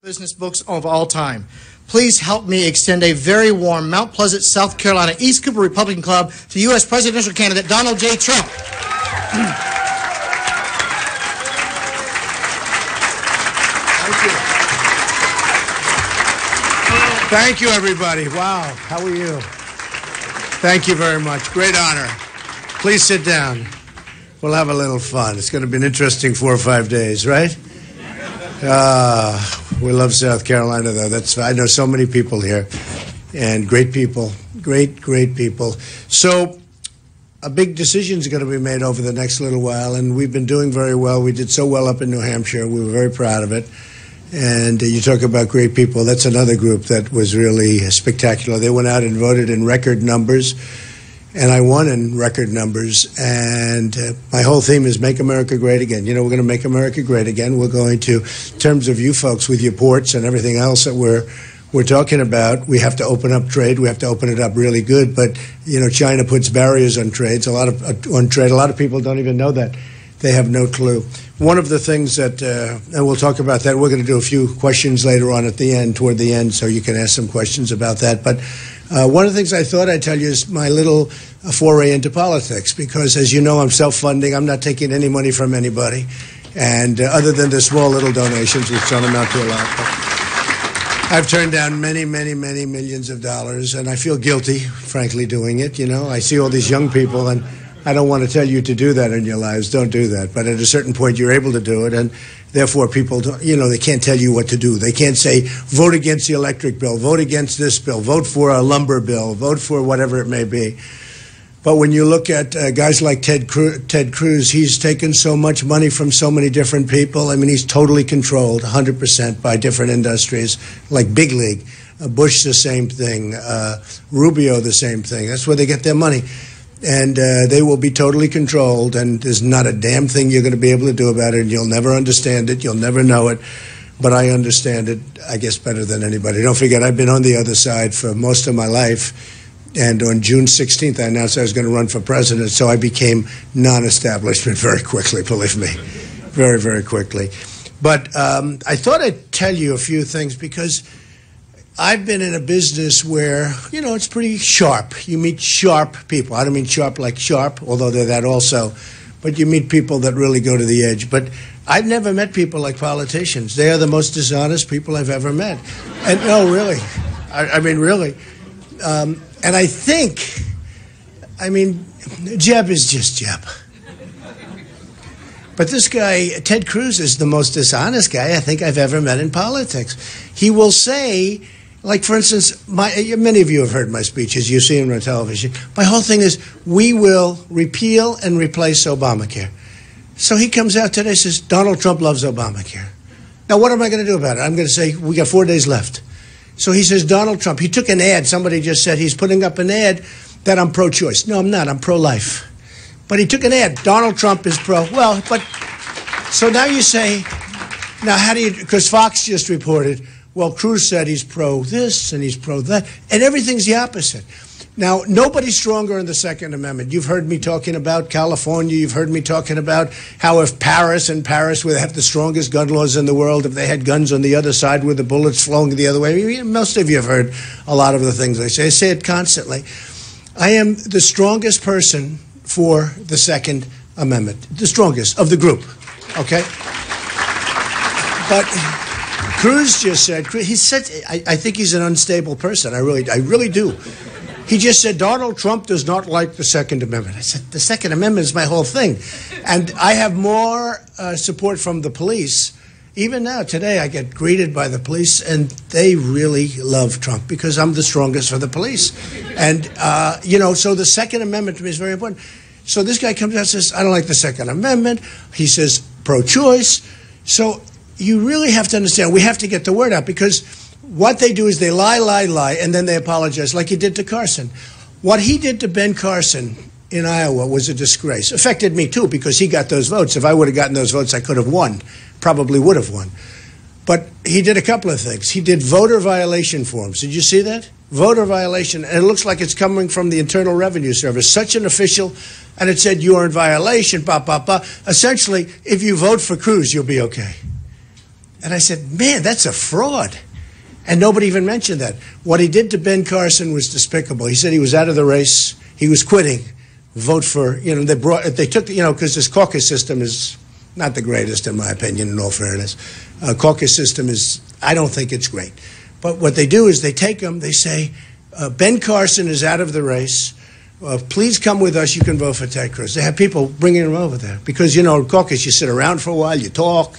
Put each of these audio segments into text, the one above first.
business books of all time. Please help me extend a very warm Mount Pleasant, South Carolina, East Cooper Republican Club to U.S. presidential candidate Donald J. Trump. Thank you, everybody. Wow, how are you? Thank you very much. Great honor. Please sit down. We'll have a little fun. It's going to be an interesting 4 or 5 days, right? We love South Carolina, though. I know so many people here, and great people, great people. So a big decision is going to be made over the next little while, and we've been doing very well. We did so well up in New Hampshire. We were very proud of it. And you talk about great people. That's another group that was really spectacular. They went out and voted in record numbers, and I won in record numbers. And my whole theme is Make America Great Again. You know, we're going to make America great again. We're going to, in terms of you folks with your ports and everything else that we're talking about, we have to open up trade. We have to open it up really good. But, you know, China puts barriers on trade. A lot of people don't even know that. They have no clue. One of the things that, and we'll talk about that, we're going to do a few questions later on at the end, toward the end, so you can ask some questions about that. But one of the things I thought I'd tell you is my little foray into politics, because as you know, I'm self-funding. I'm not taking any money from anybody, and other than the small little donations, which don't amount to a lot. But I've turned down many millions of dollars, and I feel guilty, frankly, doing it. You know, I see all these young people, and I don't want to tell you to do that in your lives. Don't do that. But at a certain point, you're able to do it, and therefore people, they can't tell you what to do. They can't say, vote against the electric bill, vote against this bill, vote for a lumber bill, vote for whatever it may be. But when you look at guys like Ted Cruz, he's taken so much money from so many different people. I mean, he's totally controlled 100% by different industries, like Big League. Bush, the same thing. Rubio, the same thing. That's where they get their money. And they will be totally controlled, and there's not a damn thing you're going to be able to do about it, and you'll never understand it. You'll never know it. But I understand it, I guess, better than anybody. Don't forget, I've been on the other side for most of my life. And on June 16th, I announced I was going to run for president, so I became non-establishment very quickly, believe me. Very, very quickly. But I thought I'd tell you a few things, because I've been in a business where, it's pretty sharp. You meet sharp people. I don't mean sharp like sharp, although they're that also. But you meet people that really go to the edge. But I've never met people like politicians. They are the most dishonest people I've ever met. And no, really. I mean, really. And I think, Jeb is just Jeb. But this guy, Ted Cruz, is the most dishonest guy I think I've ever met in politics. He will say, like, for instance, many of you have heard my speeches. You see them on television. My whole thing is, we will repeal and replace Obamacare. So he comes out today and says, Donald Trump loves Obamacare. Now, what am I going to do about it? I'm going to say, we got 4 days left. So he says, Donald Trump. He took an ad. Somebody just said he's putting up an ad that I'm pro-choice. No, I'm not. I'm pro-life. But he took an ad. Donald Trump is pro. Well, but so now you say, now how do you, because Fox just reported, well, Cruz said he's pro this and he's pro that, and everything's the opposite. Now, nobody's stronger in the Second Amendment. You've heard me talking about California. You've heard me talking about how if Paris would have the strongest gun laws in the world, if they had guns on the other side with the bullets flowing the other way. Most of you have heard a lot of the things I say. I say it constantly. I am the strongest person for the Second Amendment, the strongest of the group, okay? But Cruz just said, I think he's an unstable person. I really do. He just said, Donald Trump does not like the Second Amendment. I said, the Second Amendment is my whole thing. And I have more support from the police. Even now, today, I get greeted by the police, and they really love Trump because I'm the strongest for the police. And, so the Second Amendment to me is very important. So this guy comes out and says, I don't like the Second Amendment. He says, pro-choice. So you really have to understand, we have to get the word out, because what they do is they lie, and then they apologize, like he did to Carson. What he did to Ben Carson in Iowa was a disgrace. Affected me, too, because he got those votes. If I would have gotten those votes, I could have won. Probably would have won. But he did a couple of things. He did voter violation forms. Did you see that? Voter violation. And it looks like it's coming from the Internal Revenue Service. Such an official. And it said, you are in violation, Essentially, if you vote for Cruz, you'll be okay. And I said, man, that's a fraud. And nobody even mentioned that. What he did to Ben Carson was despicable. He said he was out of the race. He was quitting. Vote for, they took, because this caucus system is not the greatest, in my opinion, in all fairness. Caucus system is, I don't think it's great. But what they do is they take him, they say, Ben Carson is out of the race. Please come with us. You can vote for Ted Cruz. They have people bringing him over there. Because, caucus, you sit around for a while, you talk.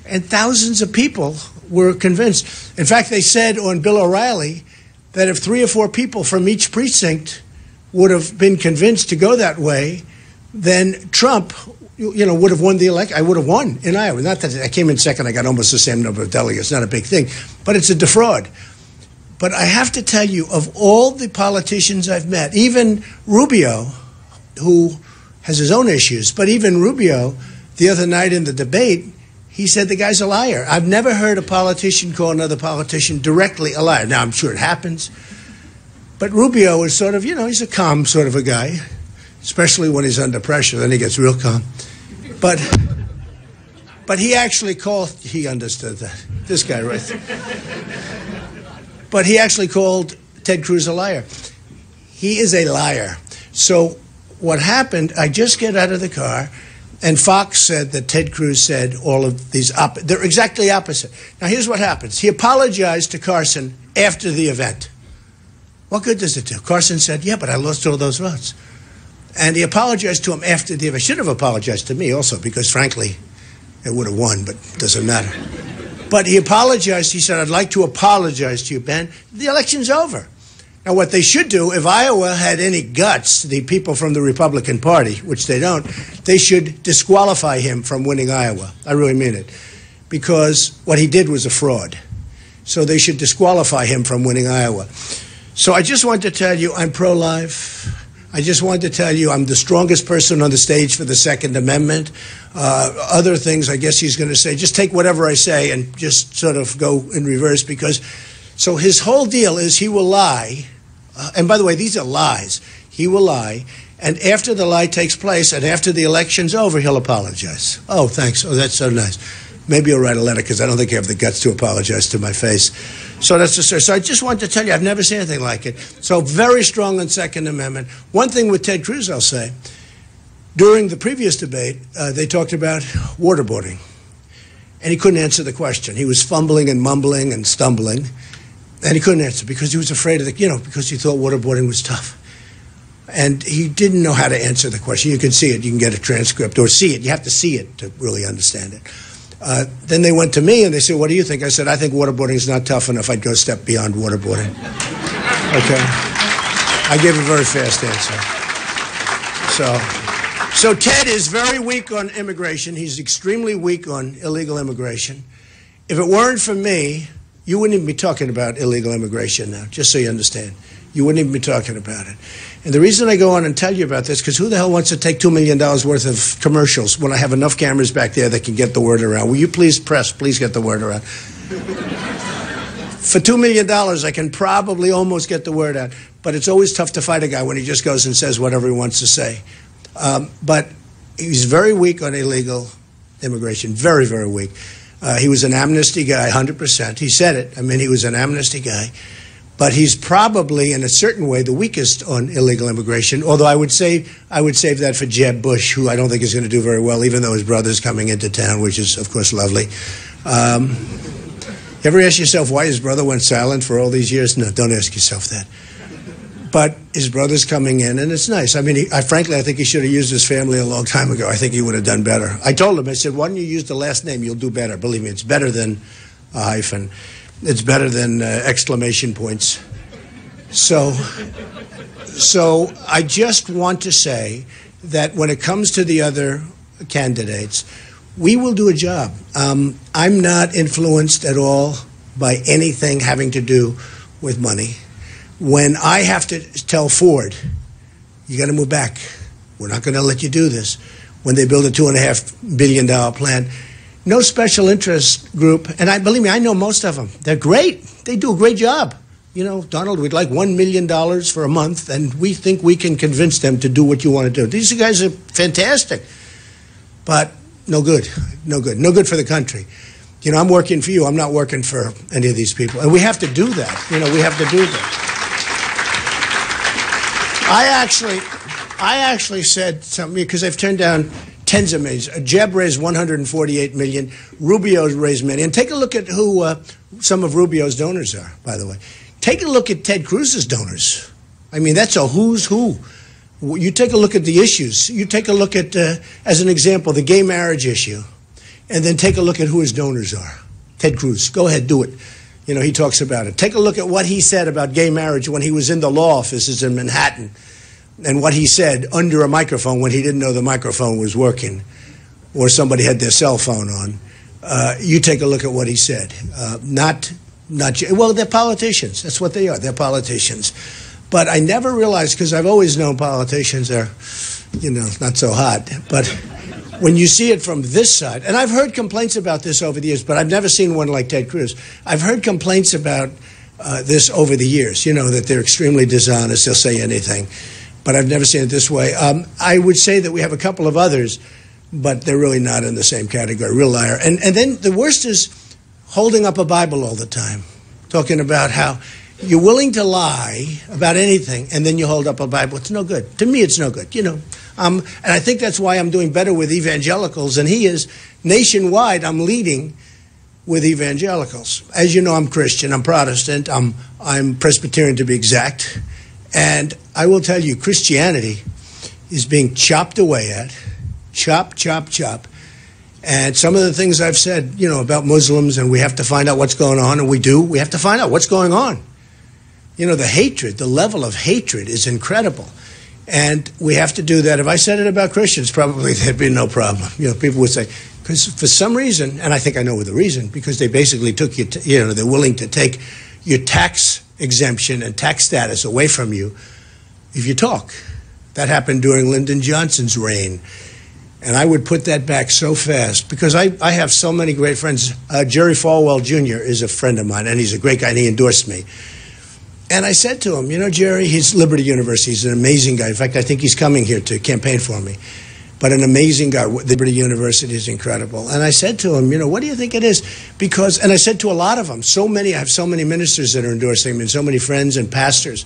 And thousands of people were convinced. In fact, they said on Bill O'Reilly that if 3 or 4 people from each precinct would have been convinced to go that way, then Trump, would have won the election. I would have won in Iowa. Not that I came in second. I got almost the same number of delegates. Not a big thing. But it's a defraud. But I have to tell you, of all the politicians I've met, even Rubio, who has his own issues, but even Rubio, the other night in the debate, he said the guy's a liar. I've never heard a politician call another politician directly a liar. Now, I'm sure it happens. But Rubio is sort of, he's a calm sort of a guy, especially when he's under pressure. Then he gets real calm. But he actually called, he understood that. This guy right there. But he actually called Ted Cruz a liar. He is a liar. So what happened, I just get out of the car, and Fox said that Ted Cruz said all of these, they're exactly opposite. Now, here's what happens. He apologized to Carson after the event. What good does it do? Carson said, yeah, but I lost all those votes. And he apologized to him after the event. Should have apologized to me also, because, frankly, it would have won, but it doesn't matter. But he apologized. He said, I'd like to apologize to you, Ben. The election's over. Now, what they should do, if Iowa had any guts, the people from the Republican Party, which they don't, they should disqualify him from winning Iowa. I really mean it. Because what he did was a fraud. So they should disqualify him from winning Iowa. So I just wanted to tell you I'm pro-life. I just wanted to tell you I'm the strongest person on the stage for the Second Amendment. Other things, I guess he's going to say, just take whatever I say and just sort of go in reverse because... So his whole deal is he will lie. And by the way, these are lies. He will lie. And after the lie takes place and after the election's over, he'll apologize. Oh, thanks. Oh, that's so nice. Maybe he'll write a letter because I don't think you have the guts to apologize to my face. So that's the story. So I just wanted to tell you, I've never seen anything like it. So very strong on Second Amendment. One thing with Ted Cruz, I'll say, during the previous debate, they talked about waterboarding. And he couldn't answer the question. He was fumbling and mumbling and stumbling. And he couldn't answer because he was afraid of because he thought waterboarding was tough. And he didn't know how to answer the question. You can see it. You can get a transcript or see it. You have to see it to really understand it. Then they went to me and they said, what do you think? I said, I think waterboarding is not tough enough. I'd go a step beyond waterboarding. Okay? I gave a very fast answer. So Ted is very weak on immigration. He's extremely weak on illegal immigration. If it weren't for me, you wouldn't even be talking about illegal immigration now, just so you understand. You wouldn't even be talking about it. And the reason I go on and tell you about this, because who the hell wants to take $2 million worth of commercials when I have enough cameras back there that can get the word around? Will you please get the word around? For $2 million, I can probably almost get the word out. But it's always tough to fight a guy when he just goes and says whatever he wants to say. But he's very weak on illegal immigration, very, very weak. He was an amnesty guy, 100%. He said it. I mean, he was an amnesty guy. But he's probably, in a certain way, the weakest on illegal immigration, although I would save that for Jeb Bush, who I don't think is going to do very well, even though his brother's coming into town, which is, of course, lovely. Ever ask yourself why his brother went silent for all these years? No, don't ask yourself that. But his brother's coming in, and it's nice. I mean, frankly, I think he should have used his family a long time ago. I think he would have done better. I told him, I said, why don't you use the last name? You'll do better. Believe me, it's better than a hyphen. It's better than exclamation points. So I just want to say that when it comes to the other candidates, we will do a job. I'm not influenced at all by anything having to do with money. When I have to tell Ford, you got to move back. We're not going to let you do this. When they build a $2.5 billion plant, no special interest group, and believe me, I know most of them. They're great. They do a great job. You know, Donald, we'd like $1 million for a month, and we think we can convince them to do what you want to do. These guys are fantastic, but no good, no good, no good for the country. I'm working for you. I'm not working for any of these people. And we have to do that. We have to do that. I actually said something, because I've turned down tens of millions. Jeb raised $148 million. Rubio raised many. And take a look at who some of Rubio's donors are, by the way. Take a look at Ted Cruz's donors. I mean, that's a who's who. You take a look at the issues. You take a look at, as an example, the gay marriage issue. And then take a look at who his donors are. Ted Cruz. Go ahead, do it. He talks about it. Take a look at what he said about gay marriage when he was in the law offices in Manhattan, and what he said under a microphone when he didn't know the microphone was working, or somebody had their cell phone on. You take a look at what he said. Well, they're politicians. That's what they are. They're politicians. But I never realized, because I've always known politicians are, not so hot. But when you see it from this side, and I've heard complaints about this over the years, but I've never seen one like Ted Cruz. I've heard complaints about this over the years, that they're extremely dishonest, they'll say anything. But I've never seen it this way. I would say that we have a couple of others, but they're really not in the same category, real liar. And then the worst is holding up a Bible all the time, talking about how you're willing to lie about anything, and then you hold up a Bible. It's no good. To me, it's no good, and I think that's why I'm doing better with evangelicals than he is. Nationwide, I'm leading with evangelicals. As you know, I'm Christian, I'm Protestant, I'm Presbyterian to be exact. And I will tell you, Christianity is being chopped away at. Chop, chop, chop. And some of the things I've said, about Muslims, and we have to find out what's going on, and we have to find out what's going on. The hatred, the level of hatred is incredible. And we have to do that. If I said it about Christians, probably there'd be no problem. People would say, because for some reason, and I think I know the reason, because they basically took they're willing to take your tax exemption and tax status away from you if you talk. That happened during Lyndon Johnson's reign. And I would put that back so fast, because I have so many great friends. Jerry Falwell Jr. is a friend of mine, and he's a great guy, and he endorsed me. And I said to him, Jerry, he's Liberty University. He's an amazing guy. In fact, I think he's coming here to campaign for me. But an amazing guy. Liberty University is incredible. And I said to him, what do you think it is? And I said to a lot of them, I have so many ministers that are endorsing me, and so many friends and pastors.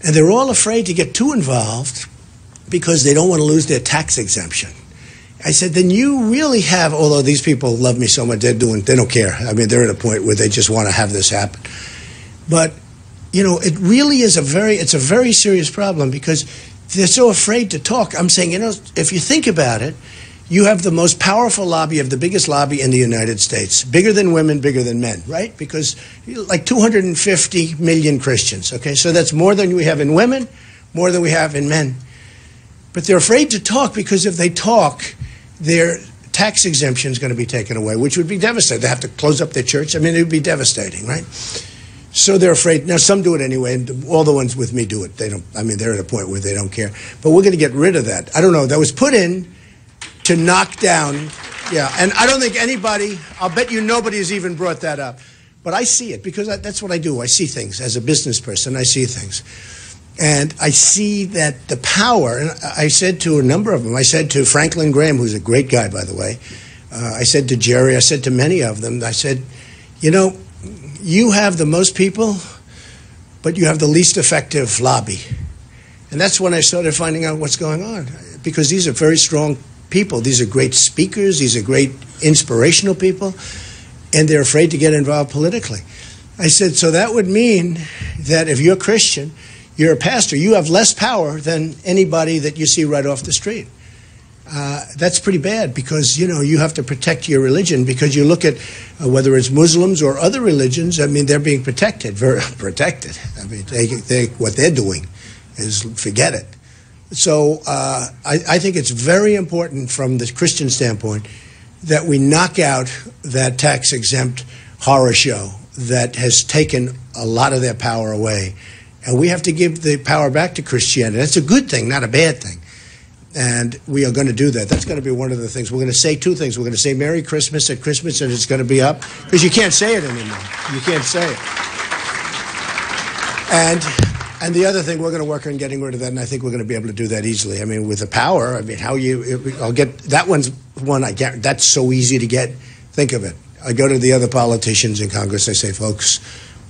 And they're all afraid to get too involved because they don't want to lose their tax exemption. I said, then you really have, although these people love me so much, they don't care. I mean, they're at a point where they just want to have this happen. But it really is it's a very serious problem, because they're so afraid to talk. I'm saying, if you think about it, you have the most powerful lobby of the biggest lobby in the United States, bigger than women, bigger than men, right? Because like 250 million Christians, okay? So that's more than we have in women, more than we have in men. But they're afraid to talk, because if they talk, their tax exemption is going to be taken away, which would be devastating. They have to close up their church. I mean, it would be devastating, right? So they're afraid. Now, some do it anyway, and all the ones with me do it. They're at a point where they don't care. But we're going to get rid of that. I don't know. That was put in to knock down, and I don't think anybody, I'll bet you nobody has even brought that up. But I see it, because that's what I do. I see things. As a business person, I see things. And I see that the power, and I said to a number of them, I said to Franklin Graham, who's a great guy, by the way, I said to Jerry, I said to many of them, I said, you have the most people, but you have the least effective lobby. And that's when I started finding out what's going on, because these are very strong people. These are great speakers. These are great inspirational people, and they're afraid to get involved politically. I said, so that would mean that if you're Christian, you're a pastor, you have less power than anybody that you see right off the street. That's pretty bad, because, you have to protect your religion, because you look at whether it's Muslims or other religions, I mean, they're being protected, very protected. I mean, what they're doing is forget it. So I think it's very important from the Christian standpoint that we knock out that tax-exempt horror show that has taken a lot of their power away. And we have to give the power back to Christianity. That's a good thing, not a bad thing. And we are going to do that. That's going to be one of the things. We're going to say two things. We're going to say Merry Christmas at Christmas, and it's going to be up, because you can't say it anymore. You can't say it. And the other thing, we're going to work on getting rid of that, and I think we're going to be able to do that easily. I mean, with the power, I'll get, that one's one I get, that's so easy to get. Think of it. I go to the other politicians in Congress. I say, folks,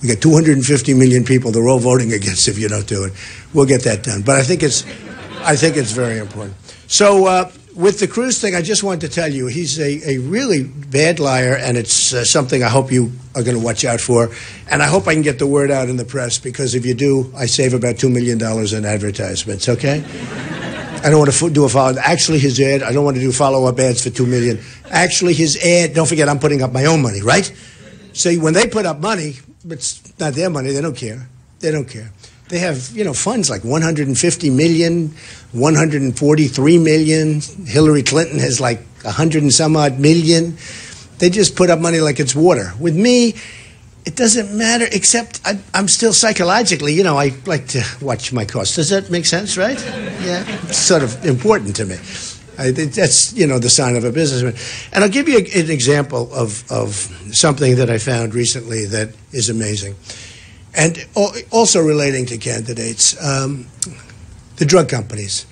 we got 250 million people. They're all voting against if you don't do it. We'll get that done. But I think it's very important. So with the Cruz thing, I just wanted to tell you, he's a really bad liar, and it's something I hope you are going to watch out for. And I hope I can get the word out in the press, because if you do, I save about $2 million in advertisements, okay? I don't want to do a follow. Actually, his ad, I don't want to do follow-up ads for $2 million. Actually, his ad, don't forget, I'm putting up my own money, right? So when they put up money, it's not their money. They don't care. They don't care. They have, funds like 150 million, 143 million. Hillary Clinton has like 100 and some odd million. They just put up money like it's water. With me, it doesn't matter, except I'm still psychologically, I like to watch my costs. Does that make sense, right? Yeah, it's sort of important to me. That's, the sign of a businessman. And I'll give you an example of something that I found recently that is amazing. And also relating to candidates, the drug companies.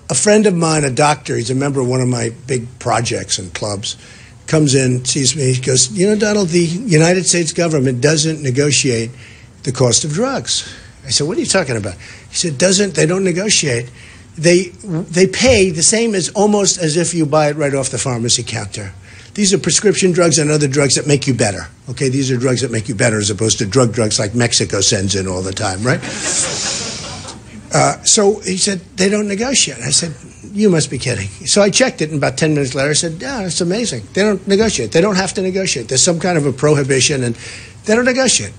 A friend of mine, a doctor, he's a member of one of my big projects and clubs, comes in, sees me, he goes, Donald, the United States government doesn't negotiate the cost of drugs. I said, what are you talking about? He said, they don't negotiate. They pay the same as almost as if you buy it right off the pharmacy counter. These are prescription drugs and other drugs that make you better. Okay, these are drugs that make you better as opposed to drugs like Mexico sends in all the time, right? So he said, they don't negotiate. I said, you must be kidding. So I checked it, and about 10 minutes later I said, yeah, it's amazing. They don't negotiate. They don't have to negotiate. There's some kind of a prohibition, and they don't negotiate.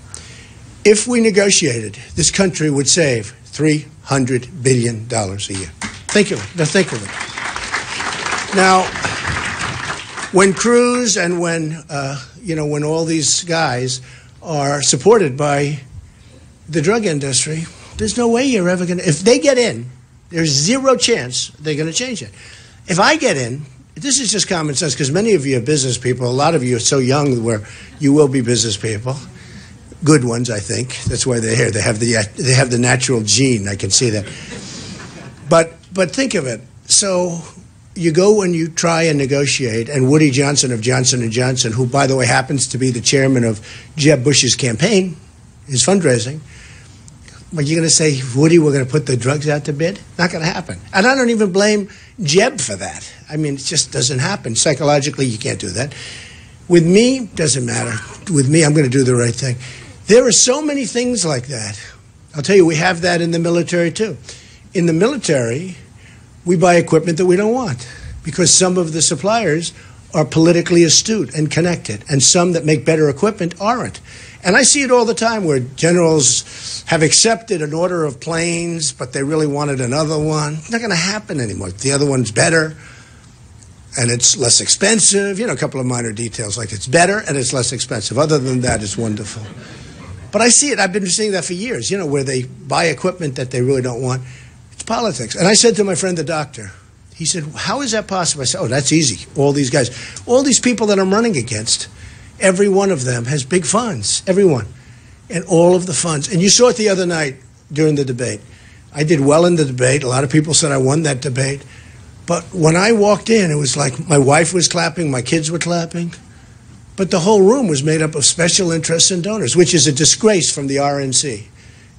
If we negotiated, this country would save $300 billion a year. Think of it. Now think of it. Now, when Cruz and when all these guys are supported by the drug industry, there's no way you're ever going to, if they get in, there's zero chance they're going to change it. If I get in, this is just common sense, because many of you are business people. A lot of you are so young where you will be business people. Good ones, I think. That's why they're here. They have the natural gene. I can see that. But think of it. So you go and you try and negotiate, and Woody Johnson of Johnson & Johnson, who, by the way, happens to be the chairman of Jeb Bush's campaign, his fundraising, but you're going to say, Woody, we're going to put the drugs out to bid? Not going to happen. And I don't even blame Jeb for that. I mean, it just doesn't happen. Psychologically, you can't do that. With me, doesn't matter. With me, I'm going to do the right thing. There are so many things like that. I'll tell you, we have that in the military, too. In the military, we buy equipment that we don't want because some of the suppliers are politically astute and connected, and some that make better equipment aren't. And I see it all the time where generals have accepted an order of planes, but they really wanted another one. It's not going to happen anymore. The other one's better, and it's less expensive. A couple of minor details, like it's better and it's less expensive. Other than that, it's wonderful. But I see it. I've been seeing that for years, where they buy equipment that they really don't want. It's politics. And I said to my friend, the doctor, he said, how is that possible? I said, that's easy. All these guys, all these people that I'm running against, every one of them has big funds, everyone, and all of the funds. And you saw it the other night during the debate. I did well in the debate. A lot of people said I won that debate. But when I walked in, it was like my wife was clapping, my kids were clapping. But the whole room was made up of special interests and donors, which is a disgrace from the RNC.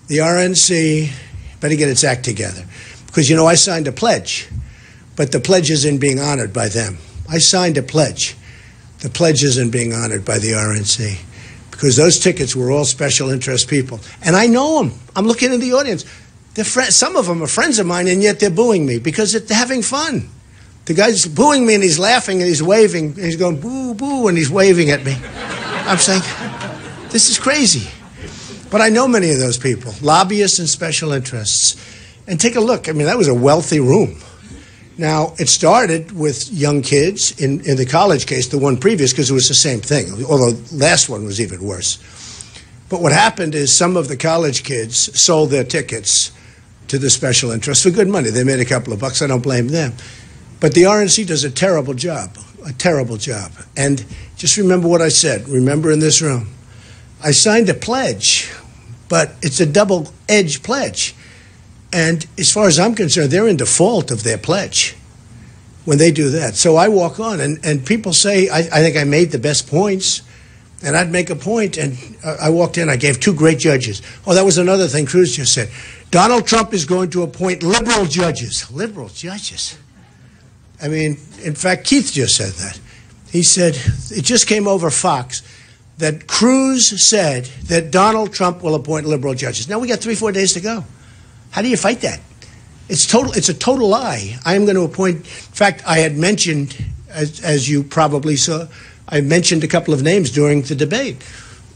The RNC better get its act together. Because, I signed a pledge, but the pledge isn't being honored by them. I signed a pledge. The pledge isn't being honored by the RNC because those tickets were all special interest people. And I know them. I'm looking in the audience. Some of them are friends of mine, and yet they're booing me because they're having fun. The guy's booing me, and he's laughing, and he's waving, and he's going, boo, boo, and he's waving at me. I'm saying, this is crazy. But I know many of those people, lobbyists and special interests. And take a look. I mean, that was a wealthy room. Now, it started with young kids in the college case, the one previous, because it was the same thing, although the last one was even worse. But what happened is some of the college kids sold their tickets to the special interests for good money. They made a couple of bucks. I don't blame them. But the RNC does a terrible job, And just remember what I said. Remember in this room. I signed a pledge, but it's a double-edged pledge. And as far as I'm concerned, they're in default of their pledge. when they do that. So I walk on, and people say, I think I made the best points, and I'd make a point, and I walked in, I gave two great judges. Oh, that was another thing Cruz just said. Donald Trump is going to appoint liberal judges. Liberal judges. I mean, in fact, Keith just said that. He said, it just came over Fox that Cruz said that Donald Trump will appoint liberal judges. Now we got 3-4 days to go. How do you fight that? It's a total lie. I am going to appoint, in fact, I had mentioned, as you probably saw, I mentioned a couple of names during the debate.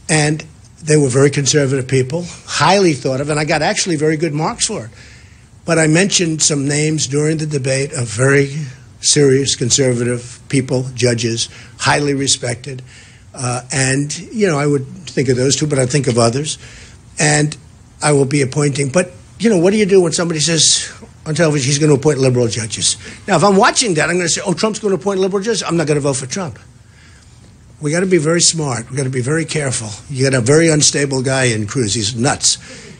And they were very conservative people, highly thought of, and I got actually very good marks for it. But I mentioned some names during the debate of very serious conservative people, judges, highly respected. And, you know, I would think of those two, but I think of others. And I will be appointing. But, you know, what do you do when somebody says on television he's going to appoint liberal judges? Now, if I'm watching that, I'm going to say, oh, Trump's going to appoint liberal judges. I'm not going to vote for Trump. We got to be very smart. We got to be very careful. You got a very unstable guy in Cruz. He's nuts.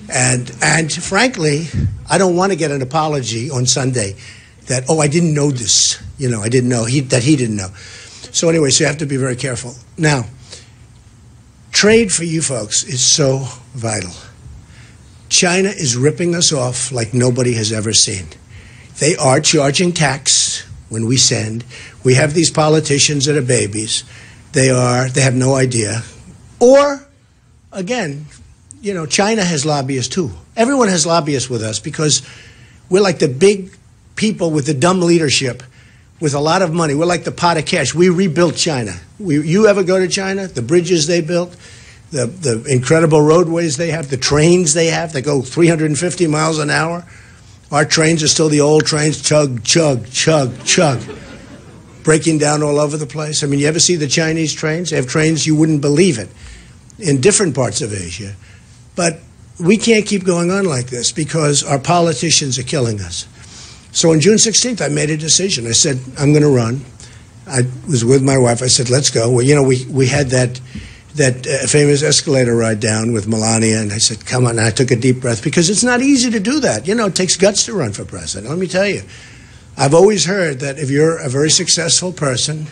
And frankly, I don't want to get an apology on Sunday that, oh, I didn't know this. You know, I didn't know that he didn't know. So anyway, so you have to be very careful. Now, trade for you folks is so vital. China is ripping us off like nobody has ever seen. They are charging tax when we send. We have these politicians that are babies. They have no idea. Or, again, you know, China has lobbyists too. Everyone has lobbyists with us because we're like the big people with the dumb leadership with a lot of money. We're like the pot of cash. We rebuilt China. You ever go to China? The bridges they built, the incredible roadways they have, the trains they have that go 350 miles an hour. Our trains are still the old trains, chug, chug, chug, chug, breaking down all over the place. I mean, you ever see the Chinese trains? They have trains you wouldn't believe it in different parts of Asia. But we can't keep going on like this because our politicians are killing us. So on June 16th, I made a decision. I said, I'm going to run. I was with my wife. I said, let's go. Well, you know, we had that famous escalator ride down with Melania, and I said, come on. And I took a deep breath because it's not easy to do that. You know, it takes guts to run for president. Let me tell you. I've always heard that if you're a very successful person,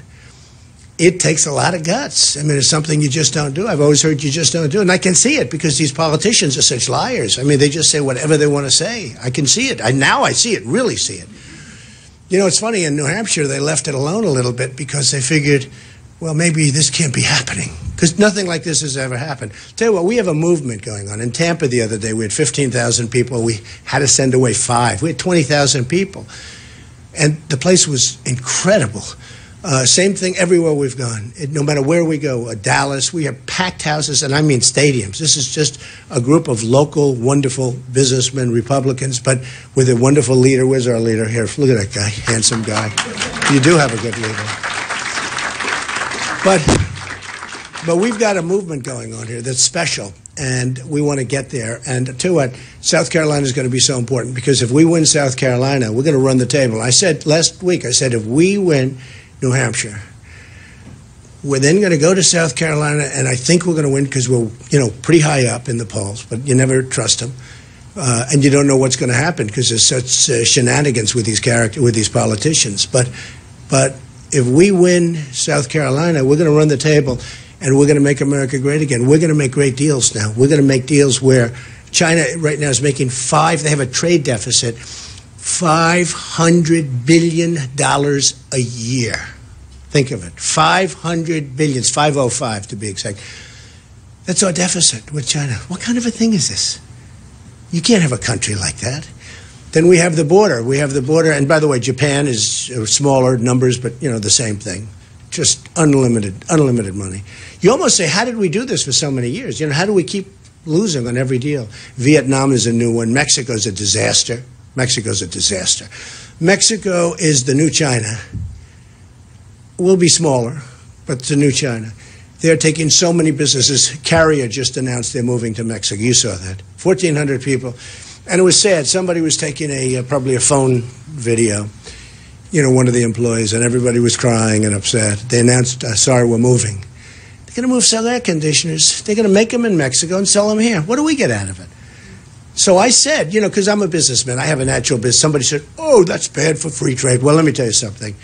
it takes a lot of guts. I mean, it's something you just don't do. I've always heard you just don't do it. And I can see it because these politicians are such liars. I mean, they just say whatever they want to say. I can see it. Now I see it, really see it. You know, it's funny, in New Hampshire, they left it alone a little bit because they figured, well, maybe this can't be happening because nothing like this has ever happened. Tell you what, we have a movement going on. In Tampa the other day, we had 15,000 people. We had to send away 5. We had 20,000 people. And the place was incredible. Same thing everywhere we've gone. No matter where we go, Dallas, we have packed houses, and I mean stadiums. This is just a group of local, wonderful businessmen, Republicans, but with a wonderful leader. Where's our leader? Here, look at that guy, handsome guy. You do have a good leader. But we've got a movement going on here that's special, and we want to get there. And to what, South Carolina is going to be so important because if we win South Carolina, we're going to run the table. I said last week, I said if we win New Hampshire, we're then going to go to South Carolina, and I think we're going to win because we're, you know, pretty high up in the polls, but you never trust them. And you don't know what's going to happen because there's such shenanigans with these politicians. But if we win South Carolina, we're going to run the table, and we're going to make America great again. We're going to make great deals now. We're going to make deals where China right now is making they have a trade deficit, $500 billion a year. Think of it. $500 billion. It's 505 to be exact. That's our deficit with China. What kind of a thing is this? You can't have a country like that. Then we have the border. We have the border. And by the way, Japan is smaller numbers, but, you know, the same thing. Just unlimited money. You almost say, how did we do this for so many years? You know, how do we keep losing on every deal? Vietnam is a new one. Mexico's a disaster. Mexico's a disaster. Mexico is the new China. Will be smaller, but it's a new China. They're taking so many businesses. Carrier just announced they're moving to Mexico. You saw that. 1,400 people. And it was sad. Somebody was taking probably a phone video, you know, one of the employees, and everybody was crying and upset. They announced, sorry, we're moving. They're going to sell air conditioners. They're going to make them in Mexico and sell them here. What do we get out of it? So I said, because I'm a businessman, I have a natural business. Somebody said, oh, that's bad for free trade. Well, let me tell you something.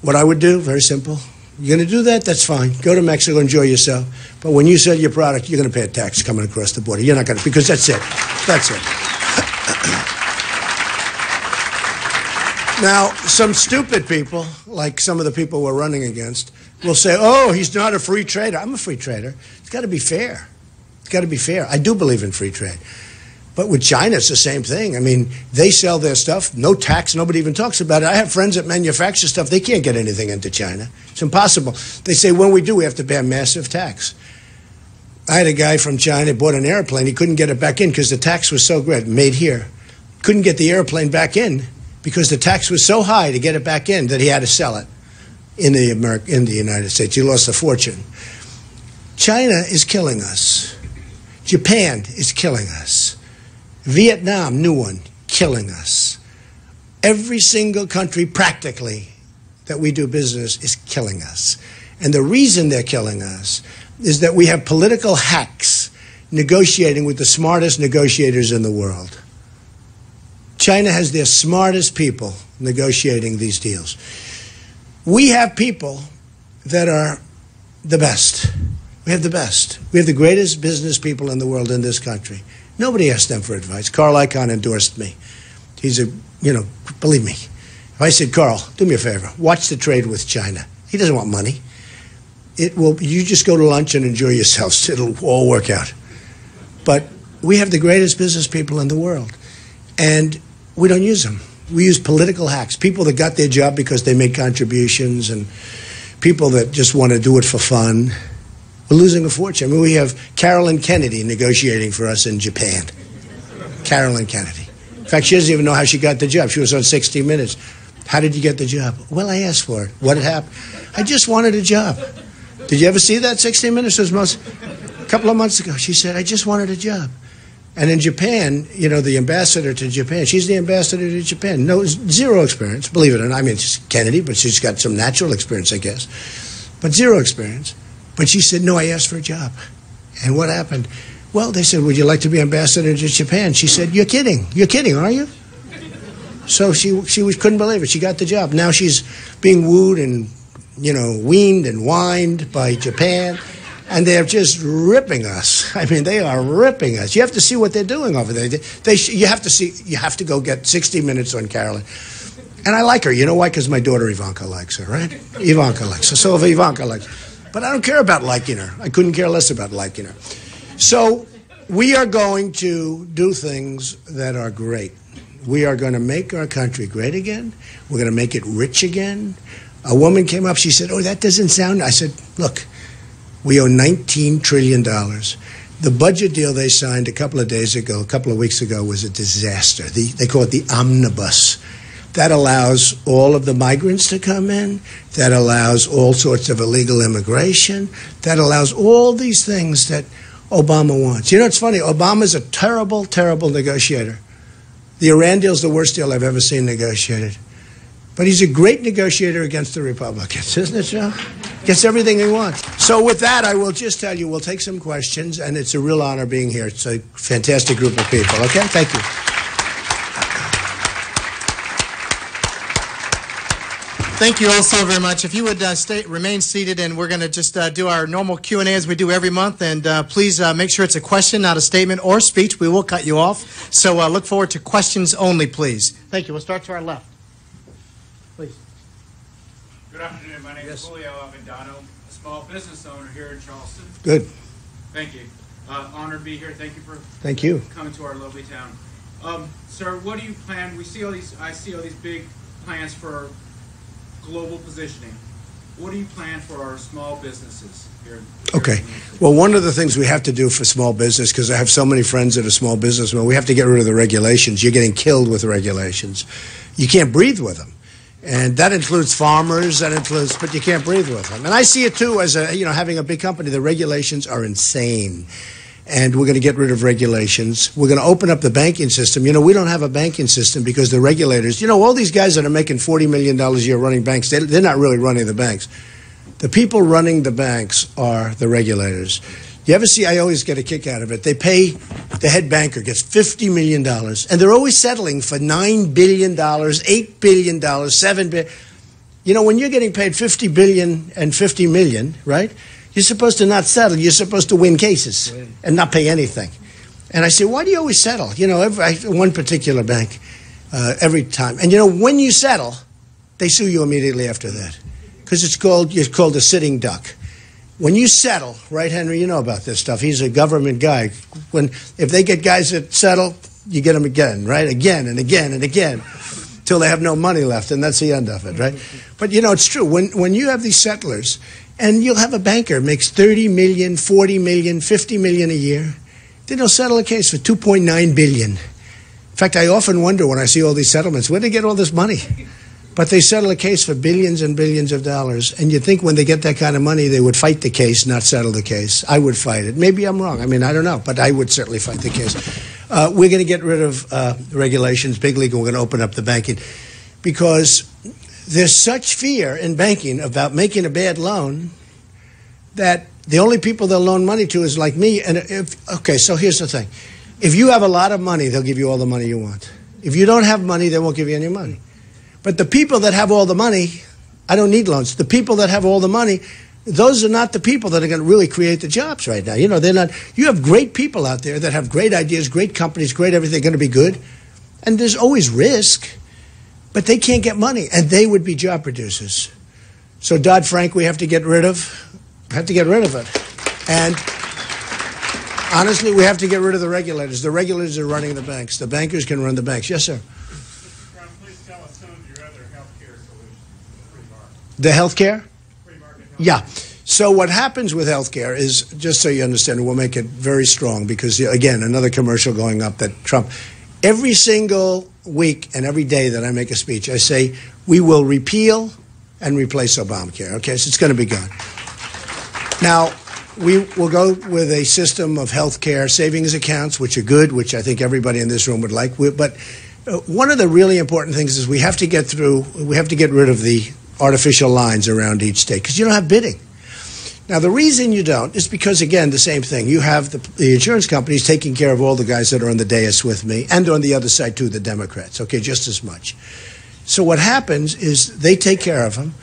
What I would do, very simple. You're going to do that? That's fine. Go to Mexico, enjoy yourself. But when you sell your product, you're going to pay a tax coming across the border. You're not going to, because that's it. That's it. Now, some stupid people, like some of the people we're running against, will say, oh, he's not a free trader. I'm a free trader. It's got to be fair. It's got to be fair. I do believe in free trade. But with China, it's the same thing. I mean, they sell their stuff, no tax, nobody even talks about it. I have friends that manufacture stuff. They can't get anything into China. It's impossible. They say, when we do, we have to pay a massive tax. I had a guy from China bought an airplane. He couldn't get it back in because the tax was so great, made here. Couldn't get the airplane back in because the tax was so high to get it back in that he had to sell it in the United States. He lost a fortune. China is killing us. Japan is killing us. Vietnam, new one, killing us. Every single country, practically, that we do business is killing us. And the reason they're killing us is that we have political hacks negotiating with the smartest negotiators in the world. China has their smartest people negotiating these deals. We have people that are the best. We have the best. We have the greatest business people in the world in this country. Nobody asked them for advice. Carl Icahn endorsed me. He's believe me. If I said, Carl, do me a favor, watch the trade with China. He doesn't want money. You just go to lunch and enjoy yourselves. It'll all work out. But we have the greatest business people in the world. And we don't use them. We use political hacks. People that got their job because they made contributions and people that just want to do it for fun. We're losing a fortune. I mean, we have Carolyn Kennedy negotiating for us in Japan. Carolyn Kennedy. In fact, she doesn't even know how she got the job. She was on 60 Minutes. How did you get the job? Well, I asked for it. What had happened? I just wanted a job. Did you ever see that 60 Minutes? It was a couple of months ago. She said, I just wanted a job. And in Japan, the ambassador to Japan, she's the ambassador to Japan. No, zero experience, believe it or not. I mean, she's Kennedy, but she's got some natural experience, I guess. But zero experience. But she said, no, I asked for a job. And what happened? Well, they said, would you like to be ambassador to Japan? She said, you're kidding. You're kidding, are you? So she couldn't believe it. She got the job. Now she's being wooed and, weaned and wined by Japan. And they're just ripping us. I mean, they are ripping us. You have to see what they're doing over there. You have to go get 60 Minutes on Carolyn. And I like her. You know why? Because my daughter Ivanka likes her, right? Ivanka likes her. So if Ivanka likes her. But I don't care about liking her. I couldn't care less about liking her. So we are going to do things that are great. We are going to make our country great again. We're going to make it rich again. A woman came up. She said, oh, that doesn't sound... I said, look, we owe $19 trillion. The budget deal they signed a couple of weeks ago, was a disaster. They call it the omnibus. That allows all of the migrants to come in. That allows all sorts of illegal immigration. That allows all these things that Obama wants. It's funny. Obama's a terrible, terrible negotiator. The Iran deal is the worst deal I've ever seen negotiated. But he's a great negotiator against the Republicans, isn't it, Joe? Gets everything he wants. So with that, I will just tell you, we'll take some questions, and it's a real honor being here. It's a fantastic group of people, okay? Thank you. Thank you all so very much. If you would remain seated, and we're going to just do our normal Q&A as we do every month. And please make sure it's a question, not a statement or speech. We will cut you off. So look forward to questions only, please. Thank you. We'll start to our left. Please. Good afternoon. My name is Julio Avendano, a small business owner here in Charleston. Good. Thank you. Honored to be here. Thank you for coming to our lovely town. Sir, what do you plan? I see all these big plans for global positioning. What do you plan for our small businesses here? Okay. Well, one of the things we have to do for small business, because I have so many friends that are small businessmen, we have to get rid of the regulations. You're getting killed with regulations. You can't breathe with them. And that includes farmers, but you can't breathe with them. And I see it too as having a big company. The regulations are insane. And we're going to get rid of regulations. We're going to open up the banking system. We don't have a banking system because the regulators, all these guys that are making $40 million a year running banks, they're not really running the banks. The people running the banks are the regulators. You ever see, I always get a kick out of it. They pay, the head banker gets $50 million, and they're always settling for $9 billion, $8 billion, $7 billion. You know, when you're getting paid $50 billion and $50 million, right, you're supposed to not settle. You're supposed to win cases and not pay anything. And I say, why do you always settle? You know, one particular bank, every time. And, you know, when you settle, they sue you immediately after that because it's called a sitting duck. When you settle, right, Henry, you know about this stuff. He's a government guy. If they get guys that settle, you get them again, right? Again and again and again till they have no money left, and that's the end of it, right? But, you know, it's true. When you have these settlers, and you'll have a banker makes $30 million, $40 million, $50 million a year, then they'll settle a case for $2.9 billion. In fact, I often wonder when I see all these settlements, where do they get all this money? But they settle a case for billions and billions of dollars. And you'd think when they get that kind of money, they would fight the case, not settle the case. I would fight it. Maybe I'm wrong. I mean, I don't know. But I would certainly fight the case. We're going to get rid of regulations, big league, and we're going to open up the banking. Because there's such fear in banking about making a bad loan that the only people they'll loan money to is like me. And okay, so here's the thing. If you have a lot of money, they'll give you all the money you want. If you don't have money, they won't give you any money. But the people that have all the money, I don't need loans. The people that have all the money, those are not the people that are going to really create the jobs right now. You know, they're not. You have great people out there that have great ideas, great companies, great everything, going to be good. And there's always risk, but they can't get money, and they would be job producers. So Dodd-Frank, we have to get rid of. We have to get rid of it. And honestly, we have to get rid of the regulators. The regulators are running the banks. The bankers can run the banks. Yes, sir. The healthcare? Yeah. So what happens with healthcare is, just so you understand, we'll make it very strong because, again, another commercial going up that Trump, every single week and every day that I make a speech, I say, we will repeal and replace Obamacare. Okay, so it's going to be gone. Now, we will go with a system of healthcare savings accounts, which are good, which I think everybody in this room would like. But one of the really important things is we have to get rid of the artificial lines around each state because you don't have bidding. Now, the reason you don't is because, again, the same thing. You have the insurance companies taking care of all the guys that are on the dais with me and on the other side, too, the Democrats, okay, just as much. So what happens is they take care of them,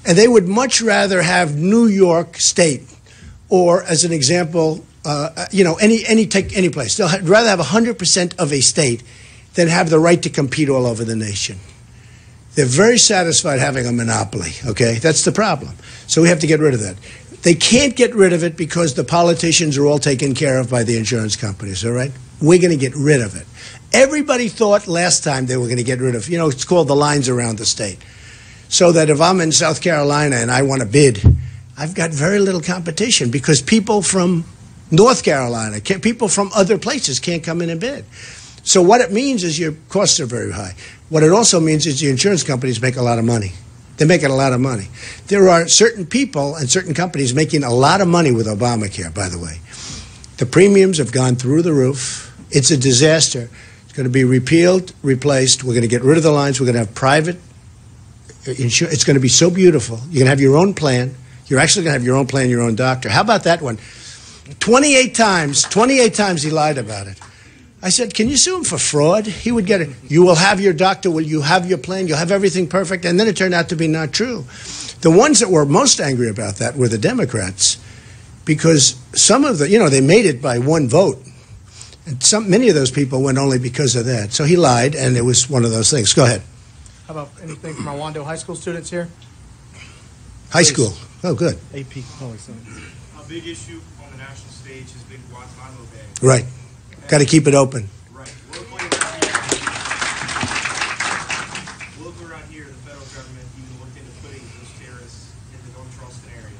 and they would much rather have New York State or, as an example, any place. They'll rather have 100% of a state than have the right to compete all over the nation. They're very satisfied having a monopoly, okay? That's the problem. So we have to get rid of that. They can't get rid of it because the politicians are all taken care of by the insurance companies, all right? We're going to get rid of it. Everybody thought last time they were going to get rid of, it's called the lines around the state. So that if I'm in South Carolina and I want to bid, I've got very little competition because people from North Carolina, people from other places can't come in and bid. So what it means is your costs are very high. What it also means is the insurance companies make a lot of money. They're making a lot of money. There are certain people and certain companies making a lot of money with Obamacare, by the way. The premiums have gone through the roof. It's a disaster. It's going to be repealed, replaced. We're going to get rid of the lines. We're going to have private insurance. It's going to be so beautiful. You're going to have your own plan. You're actually going to have your own plan, your own doctor. How about that one? 28 times he lied about it. I said, can you sue him for fraud? He would get it. You will have your doctor. Will you have your plan? You'll have everything perfect. And then it turned out to be not true. The ones that were most angry about that were the Democrats because some of they made it by one vote. And many of those people went only because of that. So he lied, and it was one of those things. Go ahead. How about anything from our Wando High School students here? High school. Oh, good. AP. A big issue on the national stage has been Guantanamo Bay. Right. Got to keep it open. Right. Locally around here, the federal government even looked into putting those terrorists in the North Charleston area.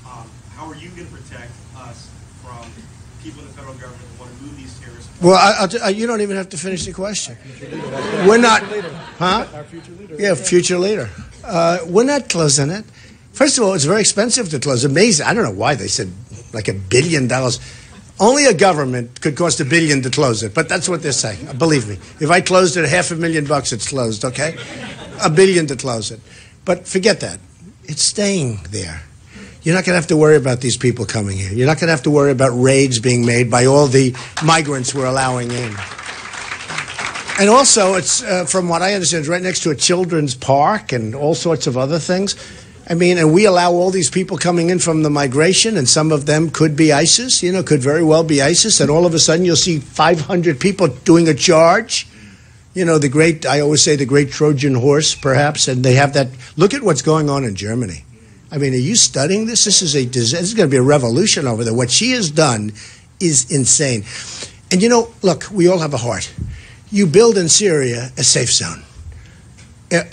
How are you going to protect us from people in the federal government who want to move these terrorists? Well, you don't even have to finish the question. We're not, huh? Our future leader. Yeah, future leader. We're not closing it. First of all, it's very expensive to close. Amazing. I don't know why they said like $1 billion. Only a government could cost $1 billion to close it, but that's what they're saying. Believe me. If I closed it at $500,000, it's closed, okay? $1 billion to close it. But forget that. It's staying there. You're not going to have to worry about these people coming here. You're not going to have to worry about raids being made by all the migrants we're allowing in. And also, it's, from what I understand, it's right next to a children's park and all sorts of other things. I mean, and we allow all these people coming in from the migration, and some of them could be ISIS, could very well be ISIS, and all of a sudden you'll see 500 people doing a charge. I always say the great Trojan horse, perhaps, and they have that. Look at what's going on in Germany. I mean, are you studying this? This is going to be a revolution over there. What she has done is insane. And look, we all have a heart. You build in Syria a safe zone.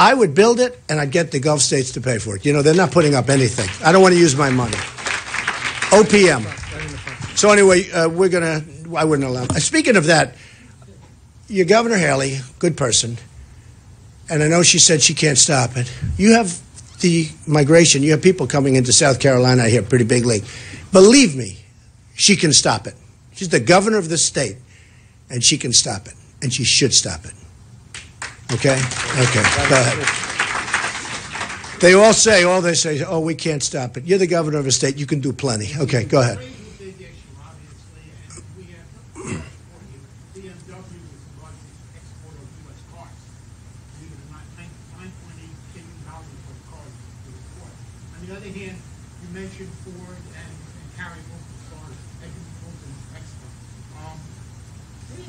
I would build it, and I'd get the Gulf states to pay for it. They're not putting up anything. I don't want to use my money. OPM. So anyway, I wouldn't allow. Speaking of that, your Governor Haley, good person, and I know she said she can't stop it. You have the migration. You have people coming into South Carolina here, pretty big league. Believe me, she can stop it. She's the governor of the state, and she can stop it, and she should stop it. Okay? Okay, go ahead. All they say, oh, we can't stop it. You're the governor of a state. You can do plenty. Okay, go ahead. On the other hand, you mentioned Ford and Harry Wolf as far as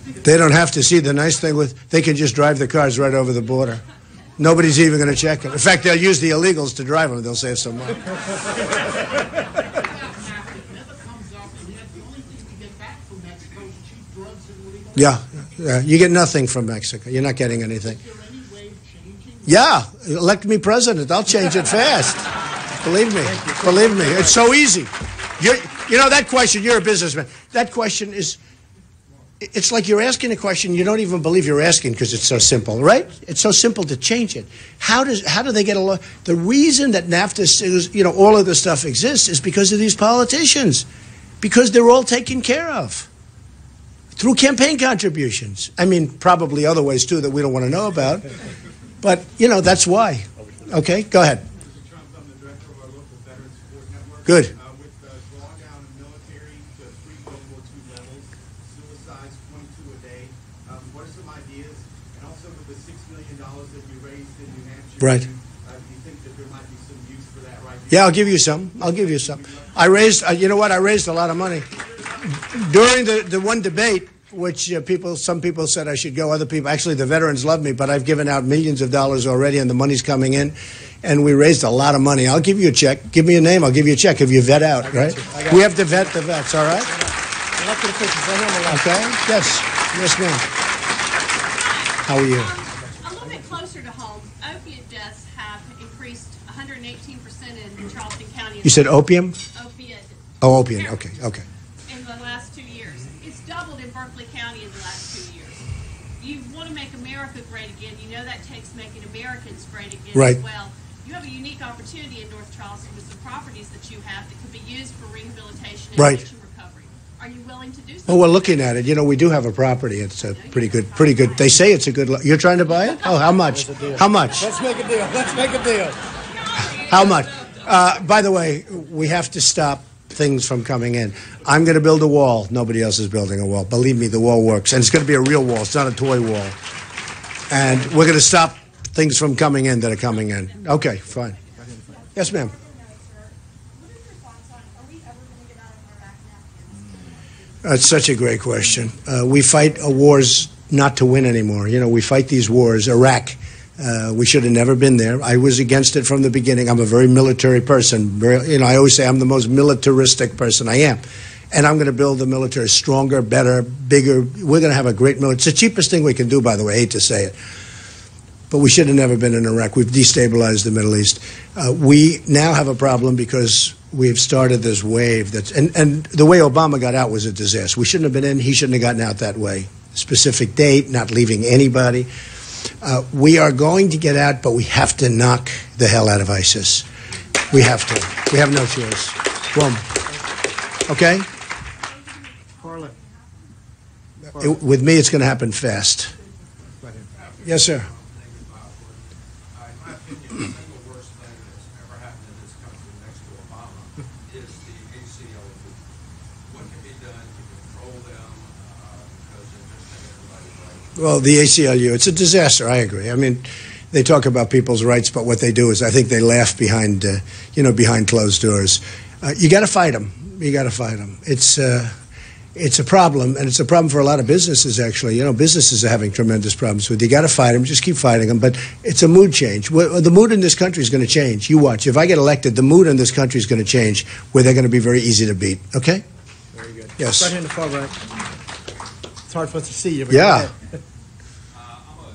export. They don't have to see the nice thing they can just drive the cars right over the border. Nobody's even going to check them. In fact, they'll use the illegals to drive them. They'll save some money. It never comes up, and yet the only thing we get back from Mexico is cheap drugs and illegal. Yeah, you get nothing from Mexico. You're not getting anything. Is there any way of changing? Yeah, elect me president. I'll change it fast. Believe me. Believe me. It's so easy. That question, you're a businessman. That question is, it's like you're asking a question you don't even believe you're asking because it's so simple, right? It's so simple to change it. How do they get along? The reason that NAFTA is, all of this stuff exists is because of these politicians, because they're all taken care of through campaign contributions. I mean, probably other ways too that we don't want to know about, but that's why. Okay, go ahead. Mr. Trump, I'm the director of our local Veterans Support Network. Good. With the drawdown of military to three World War II levels, suicides 22 a day. What are some ideas? And also with the $6 million that you raised in New Hampshire, Right. do you think that there might be some use for that right now? Yeah, I'll give you some. I raised, I raised a lot of money. During the one debate, which some people said I should go, other people, actually the veterans love me, but I've given out millions of dollars already and the money's coming in, and we raised a lot of money. I'll give you a check. Give me a name, I'll give you a check if you vet out, right? We have to vet the vets, all right? Okay? Yes. Yes, ma'am. How are you? A little bit closer to home, opiate deaths have increased 118% in Charleston County. You said opium? Opiate. Oh, opium. Okay. In the last 2 years. It's doubled in Berkeley County in the last 2 years. You want to make America great again. You know that takes making Americans great again Right. as well. You have a unique opportunity in North Charleston with some properties that you have that could be used for rehabilitation and Right. addiction recovery. Are you willing to do something? Well, we're looking at it. We do have a property. It's a pretty good. They say it's a good. You're trying to buy it? Oh, how much? How much? Let's make a deal. How much? By the way, we have to stop things from coming in. I'm going to build a wall. Nobody else is building a wall. Believe me, the wall works. And it's going to be a real wall. It's not a toy wall. And we're going to stop things from coming in that are coming in. Okay, fine. Yes, ma'am. That's such a great question. We fight wars not to win anymore. We fight these wars. Iraq, we should have never been there. I was against it from the beginning. I'm a very military person. I always say I'm the most militaristic person. I am. And I'm going to build the military stronger, better, bigger. We're going to have a great military. It's the cheapest thing we can do, by the way. I hate to say it. But we should have never been in Iraq. We've destabilized the Middle East. We now have a problem because we've started this wave and the way Obama got out was a disaster. We shouldn't have been in. He shouldn't have gotten out that way. Specific date, not leaving anybody. We are going to get out, but we have to knock the hell out of ISIS. We have to. We have no choice. Boom. Okay? With me, it's going to happen fast. Yes, sir. In my opinion, the single worst thing that's ever happened in this country next to Obama Well, the ACLU, it's a disaster. I agree. I mean, they talk about people's rights, but what they do is, I think they laugh behind, behind closed doors. You got to fight them. You got to fight them. It's a problem, and it's a problem for a lot of businesses. Actually, businesses are having tremendous problems with. You got to fight them. Just keep fighting them. But it's a mood change. The mood in this country is going to change. You watch. If I get elected, the mood in this country is going to change, where they're going to be very easy to beat. Okay. Very good. Yes. Right here in the far right. It's hard for us to see you. But Yeah. go ahead. I'm a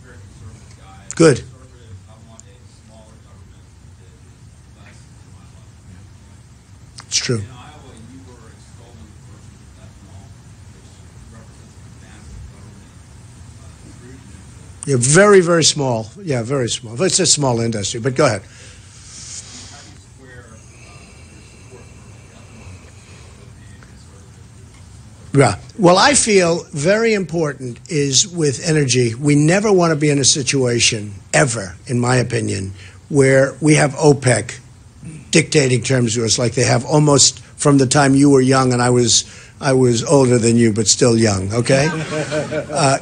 very conservative guy. Good. Conservative, I want a smaller government that is less than my life. It's true. In Iowa, you were extolling the virtues of ethanol, which represents a massive government intrusion. You're very, very small. Yeah, very small. It's a small industry, but go ahead. How do you square your support for ethanol with being conservative? Yeah. Well, I feel very important is with energy, we never want to be in a situation, ever, in my opinion, where we have OPEC dictating terms to us like they have almost from the time you were young and I was older than you, but still young, okay?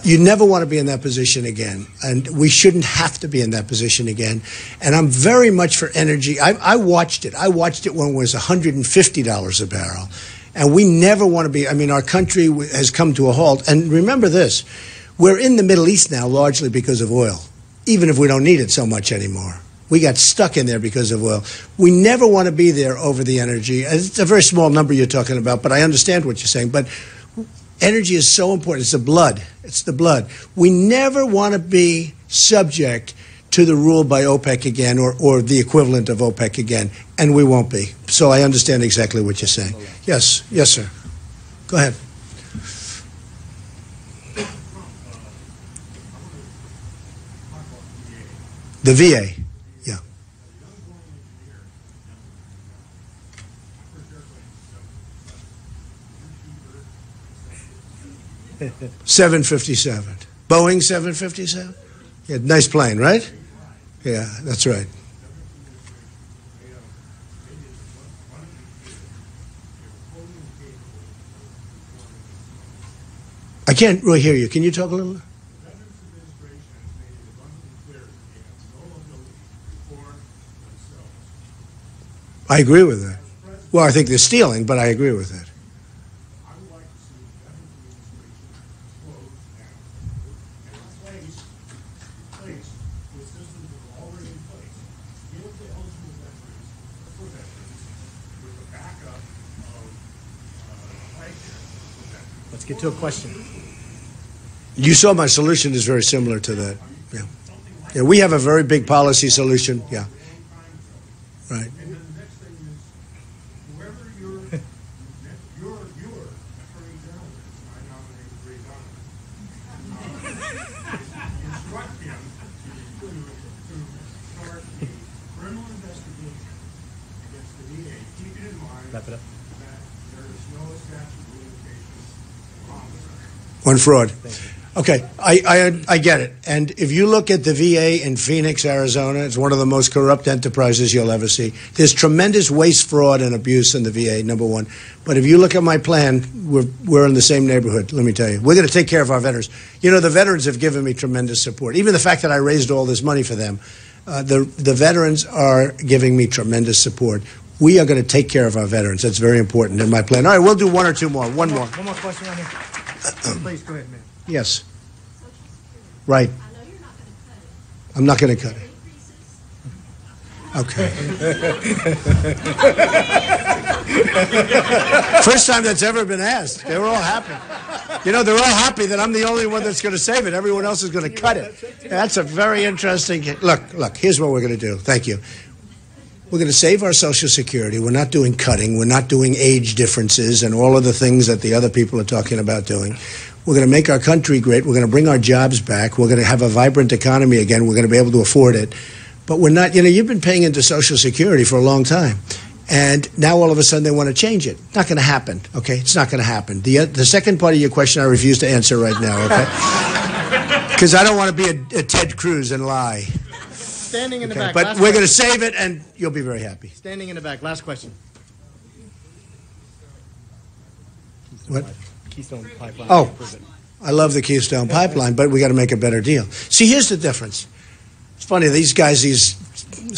You never want to be in that position again, and we shouldn't have to be in that position again. And I'm very much for energy. I watched it. I watched it when it was $150 a barrel. And we never want to be, our country has come to a halt. And remember this, we're in the Middle East now largely because of oil, even if we don't need it so much anymore. We got stuck in there because of oil. We never want to be there over the energy. It's a very small number you're talking about, but I understand what you're saying. But energy is so important. It's the blood. It's the blood. We never want to be subject to the rule by OPEC again or the equivalent of OPEC again, and we won't be. So I understand exactly what you're saying. Yes, yes, sir. Go ahead. The VA, yeah. $757. Boeing 757? Yeah, nice plane, right? Yeah, that's right. I can't really hear you. Can you talk a little? I agree with that. Well, I think they're stealing, but I agree with that. Let's get to a question. You saw my solution is very similar to that. Yeah. Yeah, we have a very big policy solution. Yeah. Right. And then the next thing is, whoever your attorney general is, I nominate Ray Donovan. Instruct him to start a criminal investigation against the DA, keeping in mind Wrap it up. that there is no statute of limitations on homicide. One fraud. Okay, I get it. And if you look at the VA in Phoenix, Arizona, it's one of the most corrupt enterprises you'll ever see. There's tremendous waste, fraud, and abuse in the VA, number one. But if you look at my plan, we're in the same neighborhood, let me tell you. We're going to take care of our veterans. The veterans have given me tremendous support. Even the fact that I raised all this money for them, the veterans are giving me tremendous support. We are going to take care of our veterans. That's very important in my plan. All right, we'll do one or two more. One more. One more question right here. Please, go ahead, ma'am. Yes. Right. I know you're not going to cut it. I'm not going to cut it. Okay. First time that's ever been asked. They were all happy. They're all happy that I'm the only one that's going to save it. Everyone else is going to cut it. That's a very interesting. Look, here's what we're going to do. Thank you. We're going to save our Social Security. We're not doing cutting. We're not doing age differences and all of the things that the other people are talking about doing. We're going to make our country great. We're going to bring our jobs back. We're going to have a vibrant economy again. We're going to be able to afford it. But we're not, you've been paying into Social Security for a long time. And now all of a sudden they want to change it. Not going to happen, okay? It's not going to happen. The second part of your question I refuse to answer right now, okay? Because I don't want to be a Ted Cruz and lie. Standing in the back. But we're going to save it, and you'll be very happy. Standing in the back. Last question. What? Keystone Pipeline. Oh. I love the Keystone Pipeline, but we got to make a better deal. See, here's the difference. It's funny, these guys, these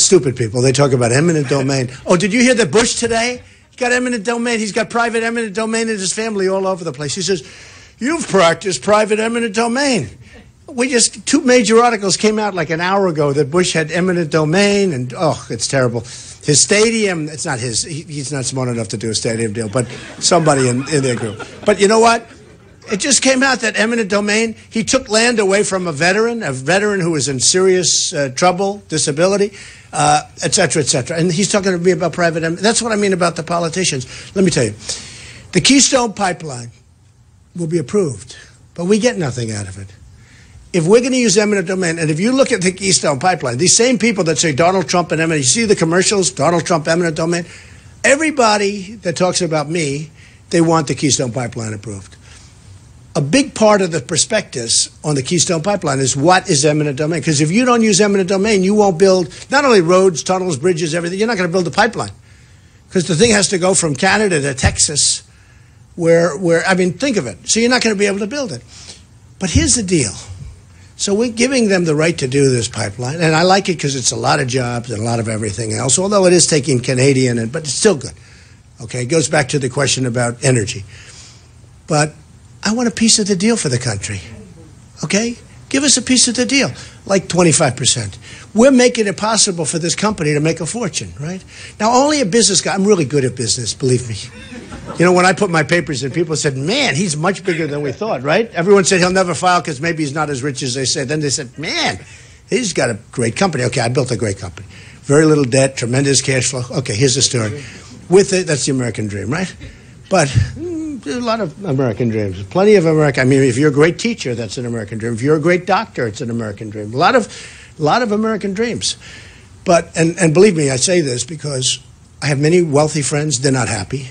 stupid people, they talk about eminent domain. Oh, did you hear that Bush today? He's got eminent domain. He's got private eminent domain in his family all over the place. He says, you've practiced private eminent domain. Two major articles came out like an hour ago that Bush had eminent domain, and oh, it's terrible. His stadium, it's not his, he's not smart enough to do a stadium deal, but somebody in their group. But you know what? It just came out that eminent domain, he took land away from a veteran who was in serious trouble, disability, et cetera, et cetera. And he's talking to me about private eminent. That's what I mean about the politicians. Let me tell you, the Keystone Pipeline will be approved, but we get nothing out of it. If we're going to use eminent domain, and if you look at the Keystone Pipeline, these same people that say Donald Trump and eminent, you see the commercials, Donald Trump, eminent domain, everybody that talks about me, they want the Keystone Pipeline approved. A big part of the prospectus on the Keystone Pipeline is what is eminent domain. Because if you don't use eminent domain, you won't build not only roads, tunnels, bridges, everything. You're not going to build a pipeline. Because the thing has to go from Canada to Texas, I mean, think of it. So you're not going to be able to build it. But here's the deal. So we're giving them the right to do this pipeline. And I like it because it's a lot of jobs and a lot of everything else, although it is taking Canadian, but it's still good. Okay, it goes back to the question about energy. But I want a piece of the deal for the country, okay? Give us a piece of the deal, like 25%. We're making it possible for this company to make a fortune, right? Now, only a business guy, I'm really good at business, believe me. You know, when I put my papers in, people said, man, he's much bigger than we thought, right? Everyone said he'll never file because maybe he's not as rich as they say. Then they said, man, he's got a great company. Okay, I built a great company. Very little debt, tremendous cash flow. Okay, here's the story. With it, that's the American dream, right? But there's a lot of American dreams. Plenty of American. I mean, if you're a great teacher, that's an American dream. If you're a great doctor, it's an American dream. A lot of American dreams. But and believe me, I say this because I have many wealthy friends. They're not happy.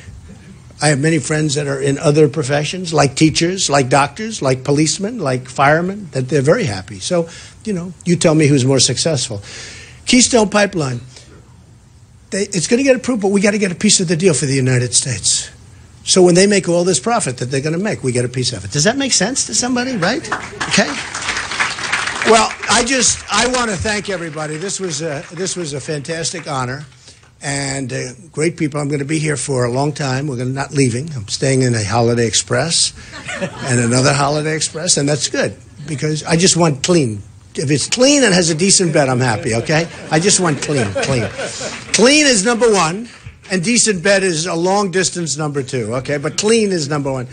I have many friends that are in other professions, like teachers, like doctors, like policemen, like firemen, that they're very happy. So, you know, you tell me who's more successful. Keystone Pipeline. It's going to get approved, but we got to get a piece of the deal for the United States. So when they make all this profit that they're going to make, we get a piece of it. Does that make sense to somebody, right? Okay. Well, I want to thank everybody. This was a fantastic honor, and great people. I'm going to be here for a long time. We're not leaving. I'm staying in a Holiday Express and another Holiday Express, and that's good because I just want clean. If it's clean and has a decent bed, I'm happy, okay? I just want clean. Clean is number one, and decent bed is a long distance number two, okay? But clean is number one.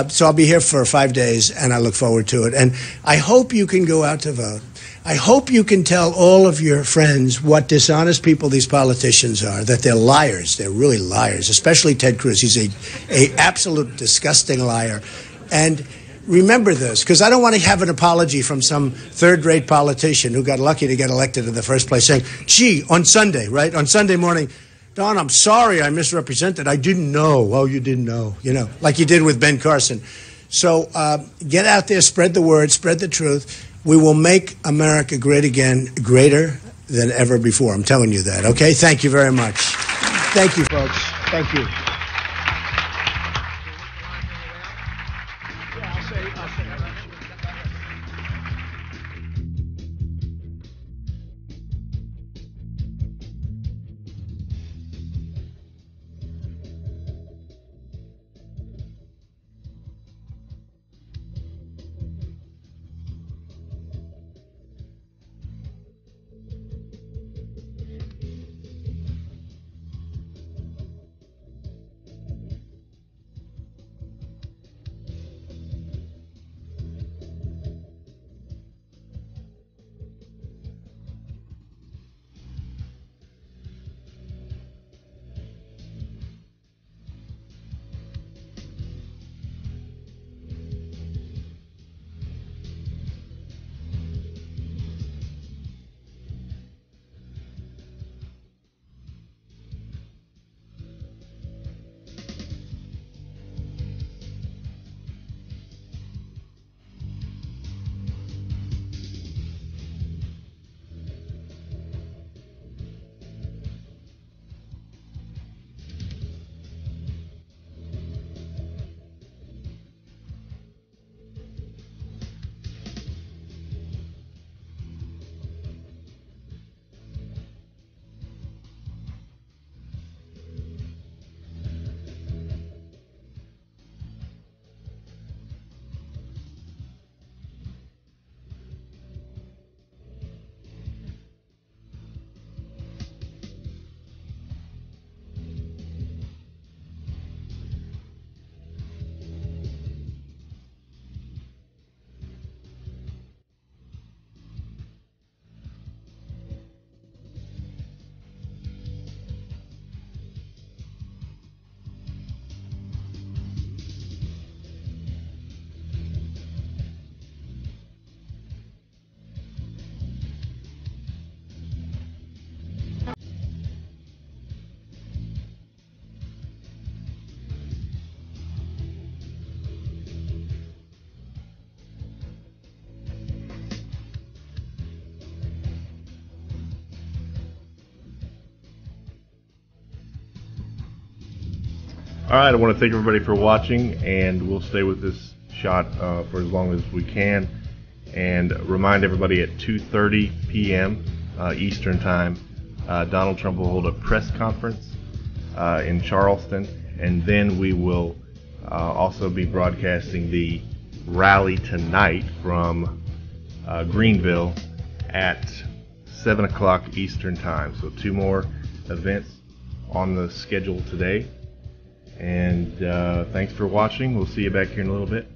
So I'll be here for 5 days, and I look forward to it. And I hope you can go out to vote. I hope you can tell all of your friends what dishonest people these politicians are, that they're liars. They're really liars, especially Ted Cruz. He's a absolute disgusting liar. And remember this, because I don't want to have an apology from some third-rate politician who got lucky to get elected in the first place saying, gee, on Sunday, right, on Sunday morning, Don, I'm sorry I misrepresented. I didn't know. Oh, you didn't know, you know, like you did with Ben Carson. So get out there, spread the word, spread the truth. We will make America great again, greater than ever before. I'm telling you that, okay? Thank you very much. Thank you, folks. Thank you. All right, I want to thank everybody for watching, and we'll stay with this shot for as long as we can. And remind everybody at 2:30 p.m. Eastern Time, Donald Trump will hold a press conference in Charleston, and then we will also be broadcasting the rally tonight from Greenville at 7 o'clock Eastern Time. So 2 more events on the schedule today. And thanks for watching. We'll see you back here in a little bit.